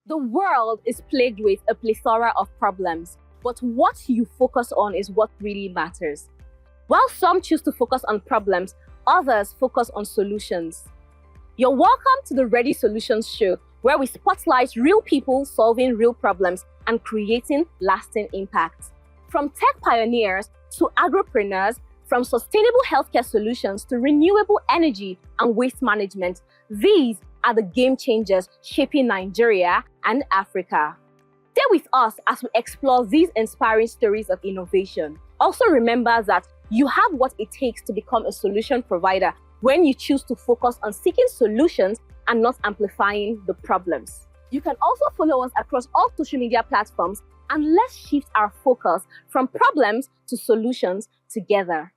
The world is plagued with a plethora of problems, but what you focus on is what really matters. While some choose to focus on problems, others focus on solutions. You're welcome to the Ready Solutions Show, where we spotlight real people solving real problems and creating lasting impact. From tech pioneers to agripreneurs, from sustainable healthcare solutions to renewable energy and waste management, these are the game changers shaping Nigeria and Africa. Stay with us as we explore these inspiring stories of innovation. Also remember that you have what it takes to become a solution provider when you choose to focus on seeking solutions and not amplifying the problems. You can also follow us across all social media platforms, and let's shift our focus from problems to solutions together.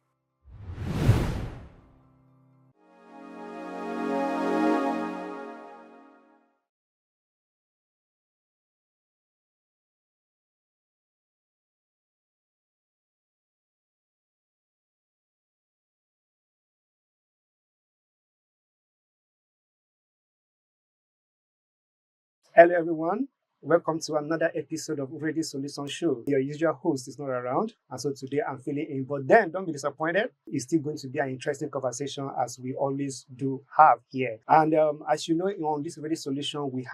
Hello, everyone. Welcome to another episode of Ready Solution Show. Your usual host is not around, and so today I'm filling in. But then, don't be disappointed. It's still going to be an interesting conversation as we always do have here. And as you know, on this Ready Solution, we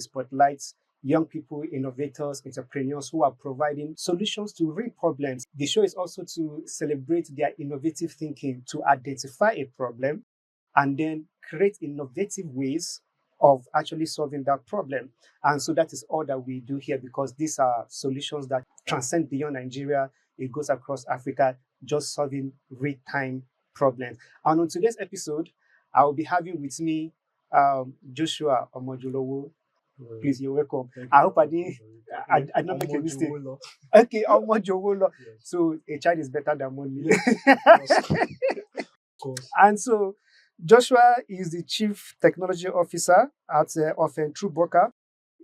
spotlight young people, innovators, entrepreneurs who are providing solutions to real problems. The show is also to celebrate their innovative thinking to identify a problem and then create innovative ways of actually solving that problem. And so that is all that we do here, because these are solutions that transcend beyond Nigeria. It goes across Africa, just solving real-time problems. And on today's episode, I will be having with me Joshua Omojulowo. Please, you're welcome. I hope I didn't make a mistake. Okay, Omojowolo. Yes. So a child is better than money. Yes. Of course. And so Joshua is the Chief Technology Officer of TruBooker.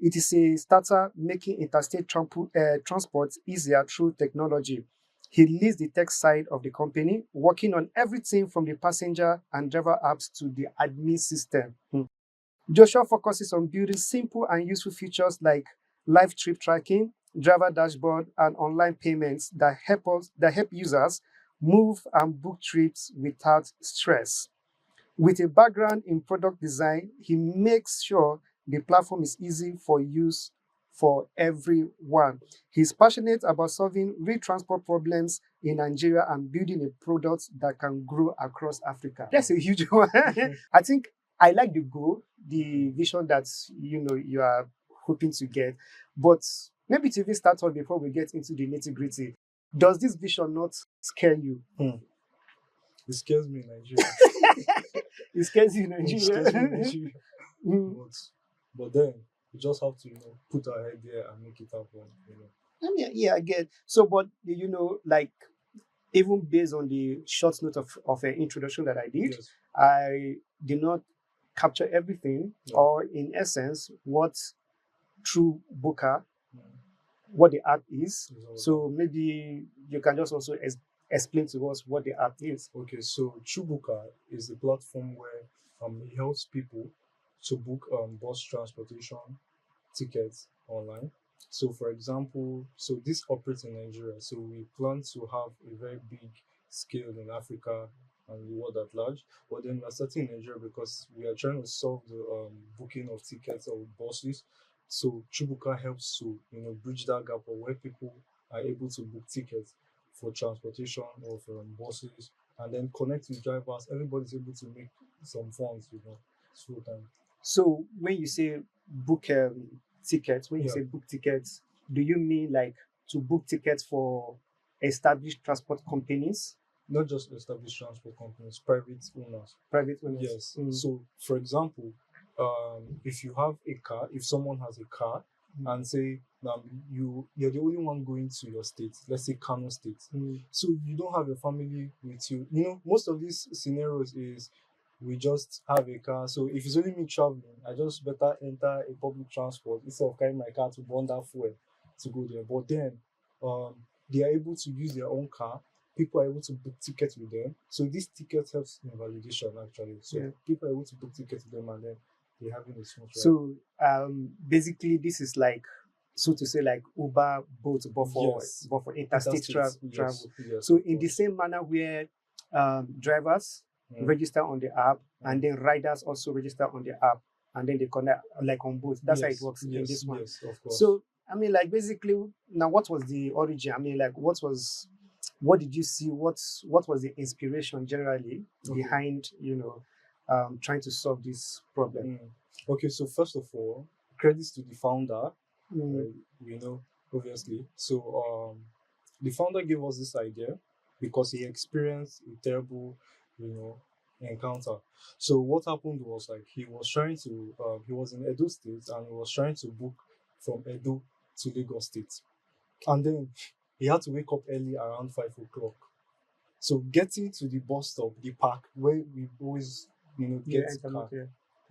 It is a startup making interstate transport easier through technology. He leads the tech side of the company, working on everything from the passenger and driver apps to the admin system. Joshua focuses on building simple and useful features like live trip tracking, driver dashboard, and online payments that help users move and book trips without stress. With a background in product design, he makes sure the platform is easy for use for everyone. He's passionate about solving real transport problems in Nigeria and building a product that can grow across Africa. That's a huge one. I think I like the goal, the vision that you are hoping to get. But maybe to even start on before we get into the nitty-gritty, does this vision not scare you? It scares me in Nigeria. It scares you in Nigeria. It scares me in Nigeria. But then we just have to, put our head there and make it happen. I mean, yeah, I get. So, but like, even based on the short note of an introduction that I did, yes, I did not capture everything, or in essence, what TruBooker, what the app is. So maybe you can just also explain to us what the app is. Okay, so TruBooker is a platform where it helps people to book bus transportation tickets online. So for example, this operates in Nigeria. So we plan to have a very big scale in Africa and the world at large. But then we're starting in Nigeria because we are trying to solve the booking of tickets or buses. So TruBooker helps to bridge that gap of where people are able to book tickets for transportation of buses, and then connect with drivers. Everybody's able to make some funds, through time. So when you say book tickets, do you mean like to book tickets for established transport companies? Not just established transport companies, private owners. Private owners. Yes. So, for example, if you have a car, if someone has a car, and say you're the only one going to your state, let's say Kano State, so you don't have your family with you. Most of these scenarios is we just have a car. So if it's only me traveling, I just better enter a public transport instead of carrying my car to burn that fuel to go there. But then they are able to use their own car. People are able to book tickets with them. So this ticket helps in validation actually. So people are able to book tickets with them, and then they're having a smooth ride. So basically, this is like, so to say, like Uber, Bolt, Yes. but for interstate travel. Yes, yes, So of in the course. same manner where drivers register on the app, and then riders also register on the app, and then they connect like on both. That's how it works in this one. Yes, of course. So I mean, like basically, now what was the origin? I mean, like what did you see? What was the inspiration generally behind trying to solve this problem? Okay, so first of all, credits to the founder. Mm. Obviously. So the founder gave us this idea because he experienced a terrible, encounter. So what happened was, like, he was trying to he was in Edo State, and he was trying to book from Edo to Lagos State. And then he had to wake up early around 5 o'clock. So getting to the bus stop, the park where we always get car,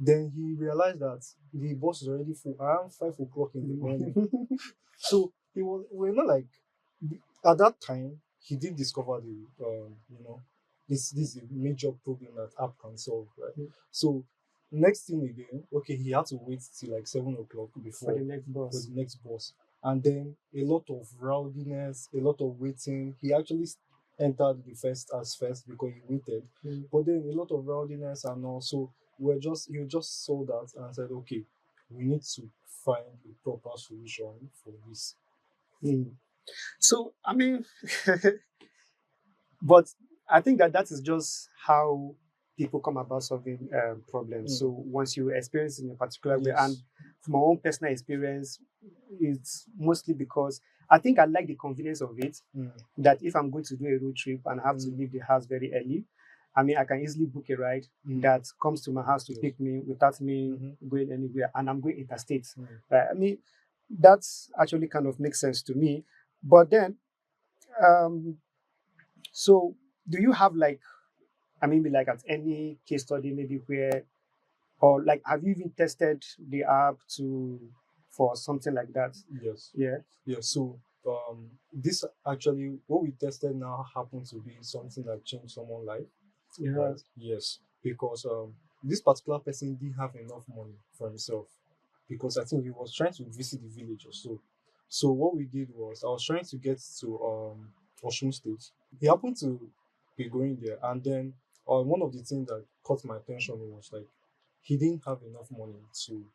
then he realized that the bus is already full around 5 o'clock in the morning. So we're not like, at that time he did discover this is a major problem that app can solve, right? So next thing again, okay, he had to wait till like 7 o'clock before for the next bus, and then a lot of rowdiness, a lot of waiting. He actually entered the first because he waited, but then a lot of rowdiness, and also he just saw that and said, okay, we need to find a proper solution for this. So I mean, but I think that is just how people come about solving problems. So once you experience in a particular way, and from my own personal experience, it's mostly because I think I like the convenience of it. That if I'm going to do a road trip and I have to leave the house very early, I mean, I can easily book a ride that comes to my house to pick me without me going anywhere, and I'm going interstate. Right? I mean, that's actually kind of makes sense to me. But then, so do you have like, I mean, like at any case study maybe where, or like, have you even tested the app for something like that? Yes. Yeah. So this actually, what we tested now happened to be something that changed someone's life. Yeah. Right? Yes, because this particular person didn't have enough money for himself, because I think he was trying to visit the village or so. So what we did was, I was trying to get to Osun State. He happened to be going there, and then one of the things that caught my attention was, like, he didn't have enough money to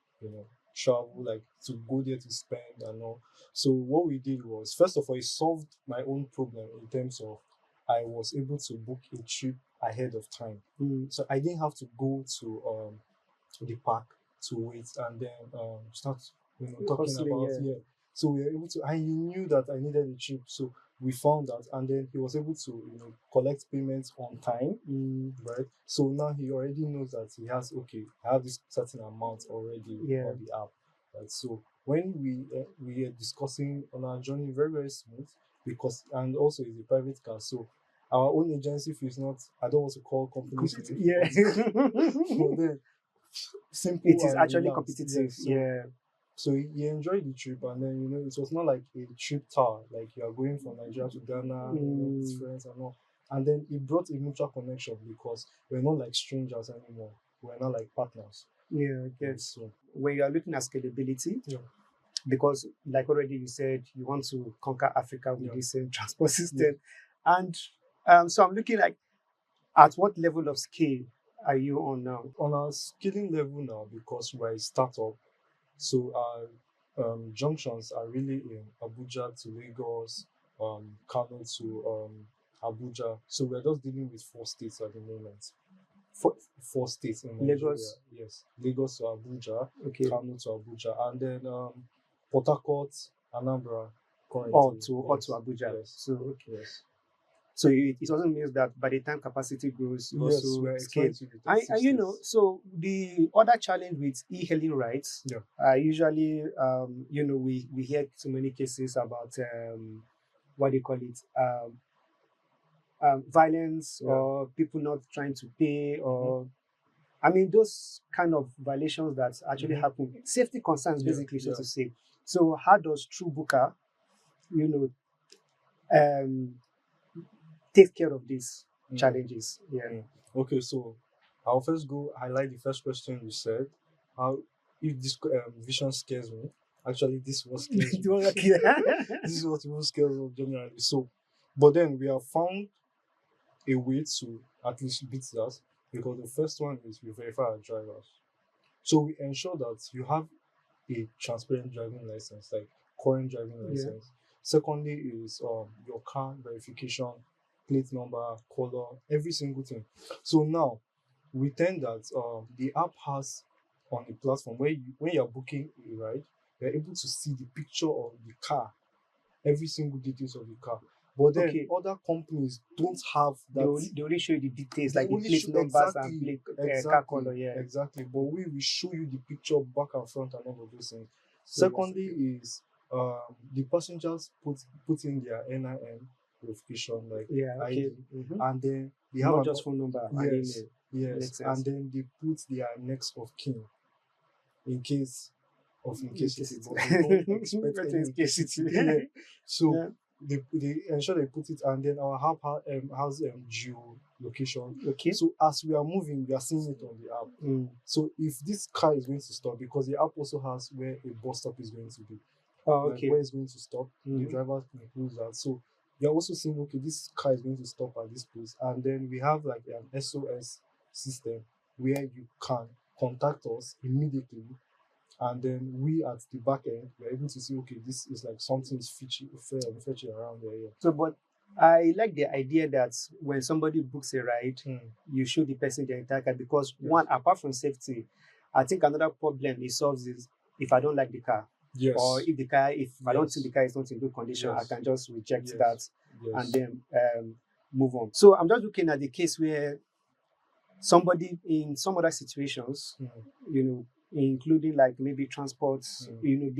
travel, like to go there to spend and all. So what we did was, first of all, it solved my own problem in terms of I was able to book a trip ahead of time. So I didn't have to go to the park to wait and then start talking about So we were able to, and he knew that I needed a trip, so we found that, and then he was able to collect payments on time, right? So now he already knows that he has, okay, I have this certain amount already on the app, right? So when we are discussing on our journey, very, very smooth, because, and also it's a private car, so our own agency fee is not, I don't want to call companies, but then simple, it is actually relaxed. competitive. So he enjoyed the trip, and then it was not like a trip tour, like you are going from Nigeria to Ghana with friends and all. And then it brought a mutual connection, because we're not like strangers anymore. We're not like partners. Yeah, okay. So when you are looking at scalability, because like already you said, you want to conquer Africa with the same transport system, and so I'm looking like, at what level of scale are you on now? On our scaling level now, because we're a startup, so our junctions are really in Abuja to Lagos, Kano to Abuja. So we're just dealing with 4 states at the moment. Four states in Nigeria. Lagos? Yes. Lagos to Abuja, Okay. Kano to Abuja, and then Port Harcourt, Anambra currently. To Abuja. Yes. So okay. Yes. So it also means that by the time capacity grows, also we're scale. And so the other challenge with e-hailing rides, usually, we hear so many cases about what do you call it, violence, or people not trying to pay, or I mean those kind of violations that actually happen, safety concerns, basically, so to say. So how does TruBooker, take care of these challenges? Okay, so I'll first highlight the first question you said. how if this vision scares me. Actually, this is what scares me. Don't like it. This is what even scares me generally. So, but then we have found a way to at least beat that, because the first one is we verify our drivers. So we ensure that you have a transparent driving license, like current driving Yeah. license. Secondly is your car verification, plate number, color, every single thing. So now we tend that the app has on a platform where when you're booking a ride, you're able to see the picture of the car, every single details of the car. But then Okay. other companies don't have They that. only show you the details, They like the only plate show numbers and plate car color. exactly, Yeah. exactly. But we will show you the picture back and front and all of those things. So Secondly is the passengers put in their NIN verification, like yeah. Okay. ID, Mhm. and then they have Not just phone number and yes, email. yes, Makes sense. and then they put their next of kin in case of incasity, but they don't expect What any is incasity. KCT? Yeah. So Yeah. they ensure they put it, and then our app has geolocation. Okay. So as we are moving, we are seeing it on the app. Mm. So if this car is going to stop, because the app also has where a bus stop is going to be, Oh, like okay. where it's going to stop, the Mhm. driver includes that. So we are also seeing, okay, this car is going to stop at this place, and then we have like an SOS system where you can contact us immediately, and then we at the back end we're able to see, okay, this is like something is fetching around there. Yeah. So, but I like the idea that when somebody books a ride, you show the person the entire car, because Yes. one, apart from safety, I think another problem it solves is if I don't like the car, Yes. or if I don't Yes. think the car is not in good condition, Yes. I can just reject Yes. that Yes. and then move on. So I'm just looking at the case where somebody in some other situations, you know, including like maybe transports, you know,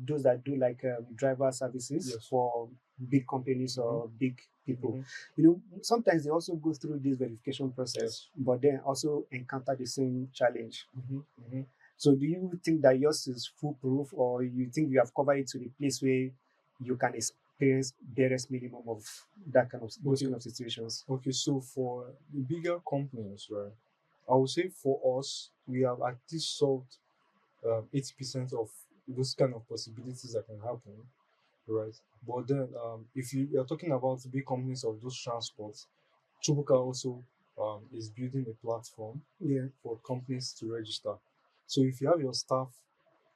those that do like driver services Yes. for big companies or big people, Mhm. you know, sometimes they also go through this verification process, Yes. but then also encounter the same challenge. Mhm. Mhm. So do you think that yours is foolproof, or you think you have covered it to the place where you can experience barest minimum of that kind of those Okay. kind of situations? Okay, so for the bigger companies, right, I would say for us, we have at least solved 80% of those kind of possibilities that can happen, right? But then, if you are talking about big companies of those transports, TruBooker also is building a platform Yeah. for companies to register. So if you have your staff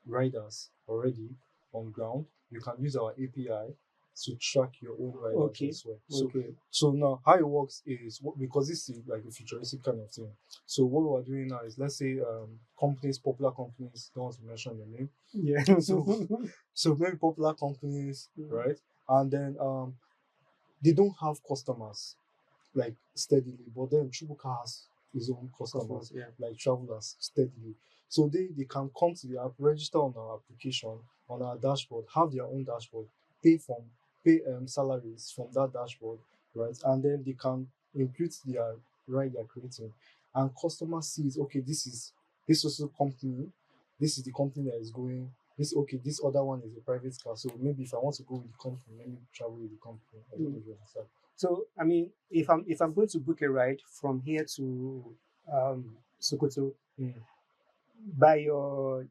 riders already on ground, you can use our API to track your own riders Okay. as well. So, Okay. so now how it works is because this is like a futuristic kind of thing. So what we're doing now is, let's say popular companies, don't want to mention the name. Yeah. So maybe popular companies, right? And then they don't have customers like steadily, but then TruBooker has his own customers, Yeah. like travelers steadily. So they can come to the app, register on our application, on our dashboard, have their own dashboard, pay salaries from that dashboard, right? And then they can input their ride they're creating, and customer sees, okay, this also company, this is the company that is going. This other one is a private car. So maybe if I want to go with the company, let me travel with the company. I don't know if you understand. So I mean, if I'm going to book a ride from here to Sokoto, by your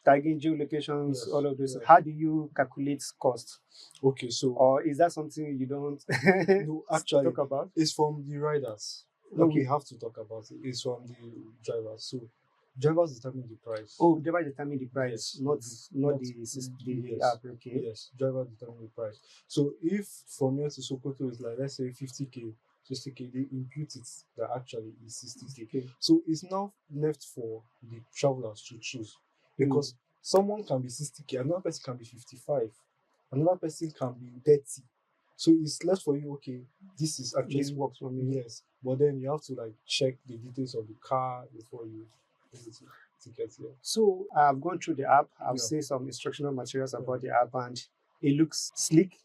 tagging, geolocations, Yes, all of this, yes. how do you calculate cost? Okay, so Or is that something you don't no, actually, talk about? it's from the riders. No, Okay. we have to talk about it. It's from the drivers. So drivers determine the price. Oh, driver determine the price, Yes, not the yes, app. Okay. Yes, driver determine the price. So if from here to Sokoto is like, let's say 50K, 60K, they impute it that actually is 60K. Okay. So it's now left for the travelers to choose, because someone can be 60K, another person can be 55, another person can be 30. So it's left for you, okay, this is actually This works for me. Yes, but then you have to like check the details of the car before you to get here. So I've gone through the app. I've Yeah. seen some instructional materials Yeah. about the app, and it looks sleek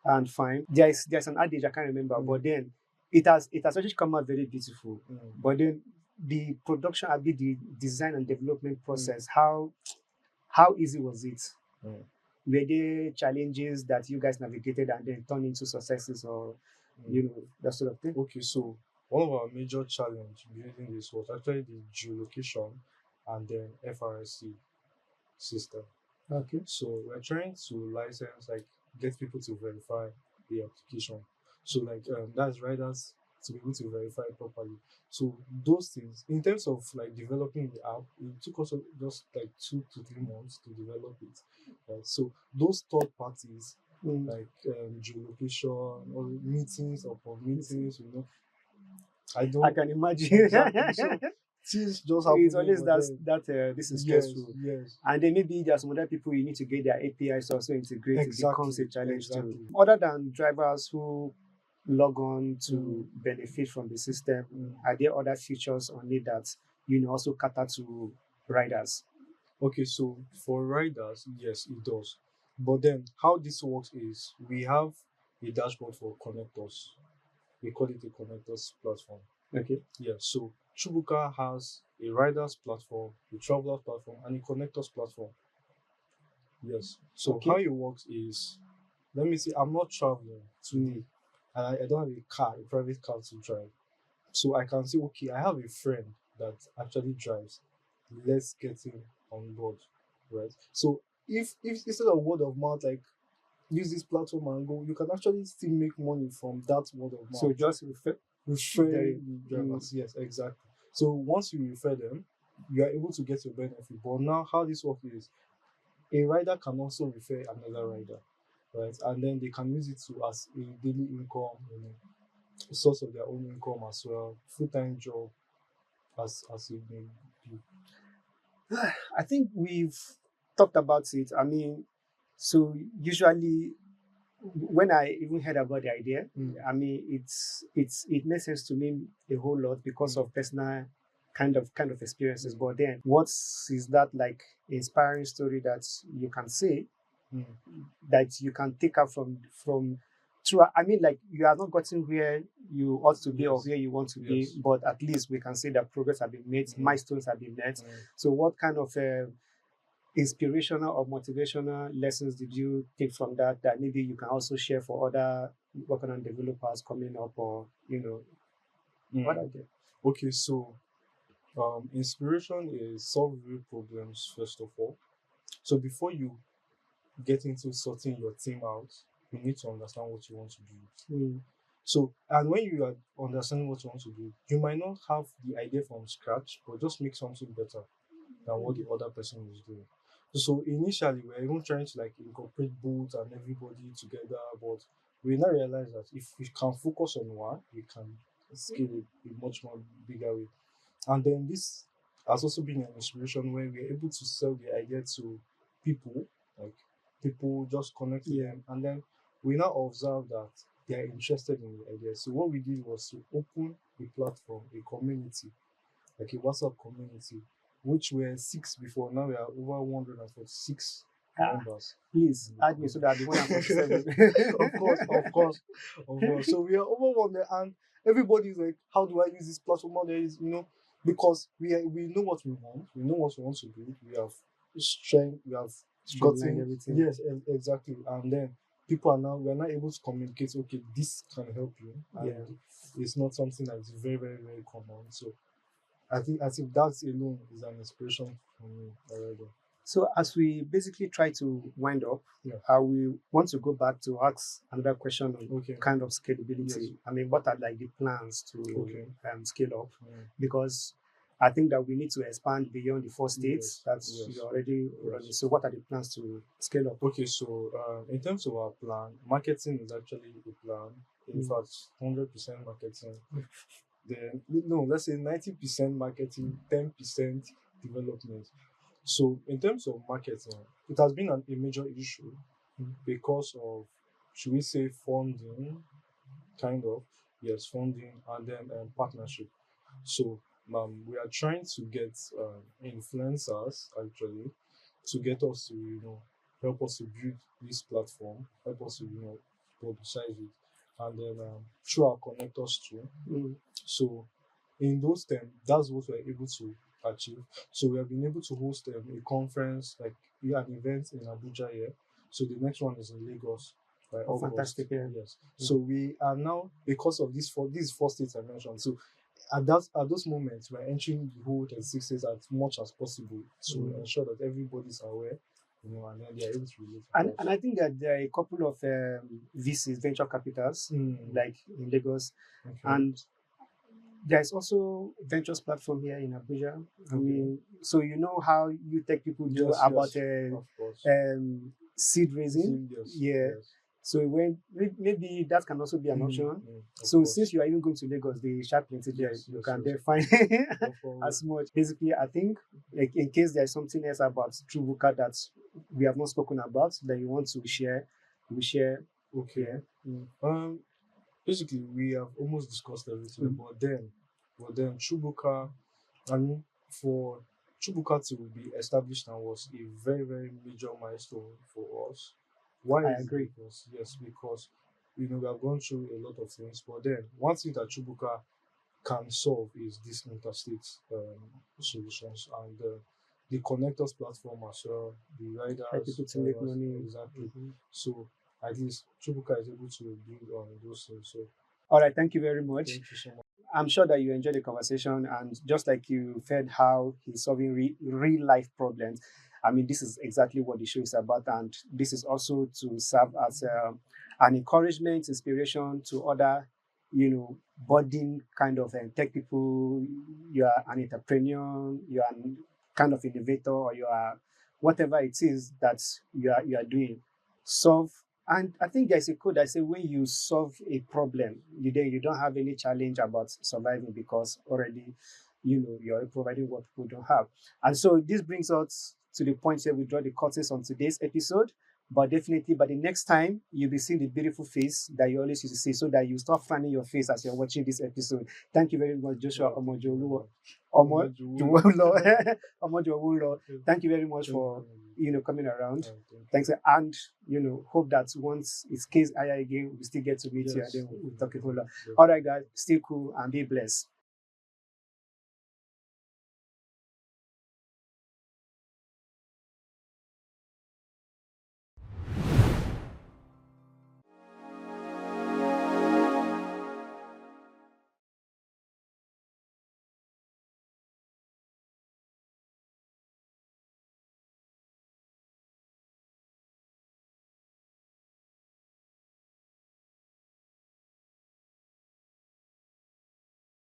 and fine. There's an adage I can't remember, but then it has actually come out very beautiful. But then the production, the design and development process, how easy was it? Were there challenges that you guys navigated and then turned into successes, or you know, that sort of thing? Okay, so one of our major challenge building this was actually the geolocation and then FRSC system. Okay. So we're trying to license, like, get people to verify the application. So like that's riders to be able to verify properly. So those things, in terms of like developing the app, it took us just like 2 to 3 months to develop it. Right? So those third parties, like geolocation or meetings upon meetings, I I don't can imagine. exactly. So things just happen. It's always this is Yes, stressful. yes. And then maybe there's some other people you need to get their APIs also integrated. It becomes a Exactly, challenge too. exactly. Other than drivers who log on to benefit from the system, are there other features on it that also cater to riders? Okay, so for riders, yes, it does. But then how this works is we have a dashboard for connectors. We call it a connectors platform. Okay. Yeah, so TruBooker has a riders platform, a travelers platform, and a connectors platform. Yes. So Okay. how it works is, let me see, I'm not traveling today, and I don't have a private car to drive. So I can say, okay, I have a friend that actually drives. Let's get him on board, right? So if instead of word of mouth, like, use this platform and go, you can actually still make money from that word of mouth. So just refer Very- the drivers. Yes, exactly. So once you refer them, you are able to get your benefit. But now how this works is, a rider can also refer another rider, right? And then they can use it to as a daily income, source of their own income as well, full-time job, as it may be. I think we've talked about it. I mean, so usually when I even heard about the idea, I mean, it makes sense to me a whole lot because of personal kind of experiences. But then, what is that like inspiring story that you can say that you can take up from through? I mean, like, you have not gotten where you ought to be or Yes. where you want to Yes. be, but at least we can say that progress has been made, milestones have been met. So, what kind of inspirational or motivational lessons did you take from that maybe you can also share for other working on developers coming up, or what are they? Okay, so inspiration is solve real problems first of all. So before you get into sorting your team out, you need to understand what you want to do. So, and when you are understanding what you want to do, you might not have the idea from scratch, but just make something better than what the other person is doing. So initially, we're even trying to like incorporate both and everybody together, but we now realize that if we can focus on one, we can scale it in much more bigger way. And then this has also been an inspiration where we're able to sell the idea to people, like people just connect to them, and then we now observe that they are interested in the idea. So what we did was to open a platform, a community, like a WhatsApp community, which were 6 before. Now we are over 146 members. Please add me so that I'll be 147. Of course. So we are over 100, and everybody's like, how do I use this platform? How do I use, because we know what we want, we know what we want to do, we have strength, we have Streamline gotten everything. Yes, exactly. And then we are now able to communicate, okay, this can help you. And it's not something that is very, very, very common. So I think that alone is an inspiration for me already. So as we basically try to wind up, we want to go back to ask another question on kind of scalability. Yes. I mean, what are like the plans to scale up? Mm. Because I think that we need to expand beyond the 4 states that you're already running. So what are the plans to scale up? Okay, so in terms of our plan, marketing is actually a plan. In fact, 100% marketing. Then let's say 90% marketing, 10% development. So in terms of marketing, it has been a major issue because of, should we say, funding, kind of, yes, funding, and then partnership. So we are trying to get influencers actually to get us to help us to build this platform, help us to publicize it, and then through our connectors too. So in those terms, that's what we're able to achieve. So we have been able to host a conference, like an event in Abuja here. So the next one is in Lagos by August. Fantastic, yeah. Yes. So we are now, because of these four states I mentioned, so at those moments, we're entering the whole 36 days as much as possible to ensure that everybody's aware, and then they're able to relate. And I think that there are a couple of VCs, venture capitals, like in Lagos, and there's also ventures platform here in Abuja. I mean, so you know how you tech people do about seed raising, yes. So when maybe that can also be an option. So since you are even going to Lagos, the sharp plenty there, you can there find as much. Basically, I think like in case there's something else about TruBooker that we have not spoken about that you want to share, we share. Okay. Basically, we have almost discussed everything, but then TruBooker, I mean, for TruBooker to be established now was a very, very major milestone for us. Why? I agree. Because we have gone through a lot of things, but then one thing that TruBooker can solve is these interstate solutions and the connectors platform as well, the riders, people to make money. Exactly. So at least TruBooker is able to build on those things. So, all right, thank you very much. Thank you so much. I'm sure that you enjoyed the conversation, and just like you fed how he's solving real life problems. I mean, this is exactly what the show is about, and this is also to serve as an encouragement, inspiration to other, budding kind of tech people. You are an entrepreneur, you are kind of innovator, or you are whatever it is that you are doing. And I think there's a code that says when you solve a problem, you don't have any challenge about surviving because already, you're providing what people don't have. And so this brings us to the point where we draw the curtains on today's episode. But definitely by the next time, you'll be seeing the beautiful face that you always used to see so that you stop fanning your face as you're watching this episode. Thank you very much, Joshua Omojoluwo. Thank you very much for coming around. Thanks, and hope that once it's case higher again, we still get to meet you and then we'll talk a whole lot. All right, guys, stay cool and be blessed.